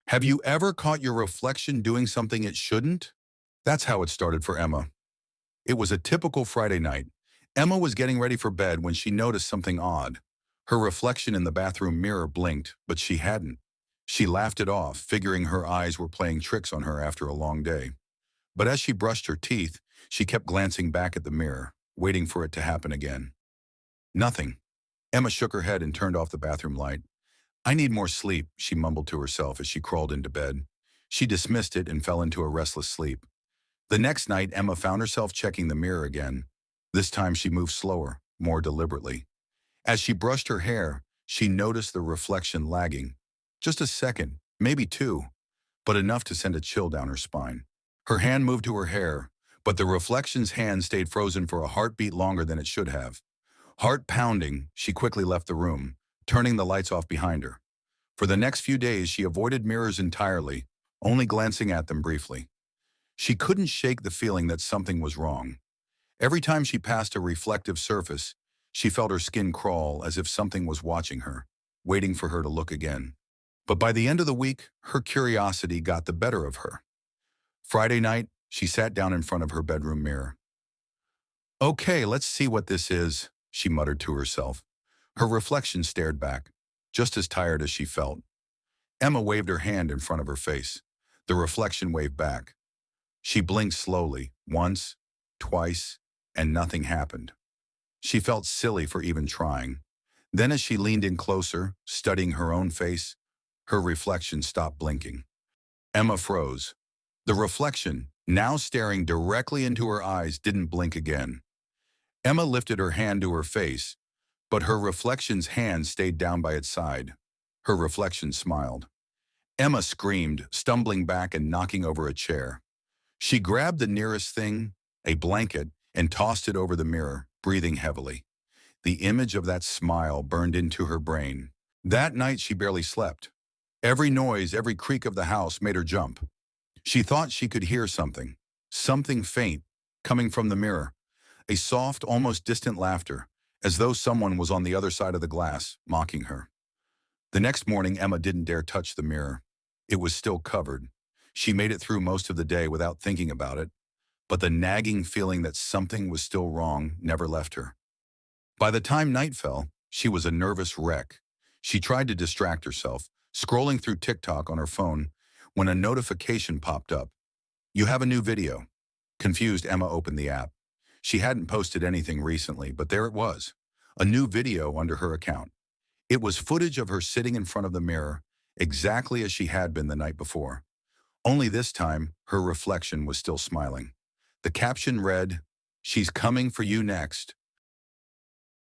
Have you ever caught your reflection doing something it shouldn't? That's how it started for Emma. It was a typical Friday night. Emma was getting ready for bed when she noticed something odd. Her reflection in the bathroom mirror blinked, but she hadn't. She laughed it off, figuring her eyes were playing tricks on her after a long day. But as she brushed her teeth, she kept glancing back at the mirror, waiting for it to happen again. Nothing. Emma shook her head and turned off the bathroom light. I need more sleep, she mumbled to herself as she crawled into bed. She dismissed it and fell into a restless sleep. The next night, Emma found herself checking the mirror again. This time she moved slower, more deliberately. As she brushed her hair, she noticed the reflection lagging. Just a second, maybe two, but enough to send a chill down her spine. Her hand moved to her hair, but the reflection's hand stayed frozen for a heartbeat longer than it should have. Heart pounding, she quickly left the room, turning the lights off behind her. For the next few days, she avoided mirrors entirely, only glancing at them briefly. She couldn't shake the feeling that something was wrong. Every time she passed a reflective surface, she felt her skin crawl as if something was watching her, waiting for her to look again. But by the end of the week, her curiosity got the better of her. Friday night, she sat down in front of her bedroom mirror. Okay, let's see what this is, she muttered to herself. Her reflection stared back, just as tired as she felt. Emma waved her hand in front of her face. The reflection waved back. She blinked slowly, once, twice, and nothing happened. She felt silly for even trying. Then as she leaned in closer, studying her own face, her reflection stopped blinking. Emma froze. The reflection, now staring directly into her eyes, didn't blink again. Emma lifted her hand to her face, but her reflection's hand stayed down by its side. Her reflection smiled. Emma screamed, stumbling back and knocking over a chair. She grabbed the nearest thing, a blanket, and tossed it over the mirror, breathing heavily. The image of that smile burned into her brain. That night she barely slept. Every noise, every creak of the house made her jump. She thought she could hear something faint, coming from the mirror. A soft, almost distant laughter, as though someone was on the other side of the glass, mocking her. The next morning, Emma didn't dare touch the mirror. It was still covered. She made it through most of the day without thinking about it, but the nagging feeling that something was still wrong never left her. By the time night fell, she was a nervous wreck. She tried to distract herself, scrolling through TikTok on her phone, when a notification popped up. You have a new video. Confused, Emma opened the app. She hadn't posted anything recently, but there it was, a new video under her account. It was footage of her sitting in front of the mirror, exactly as she had been the night before. Only this time, her reflection was still smiling. The caption read, "She's coming for you next.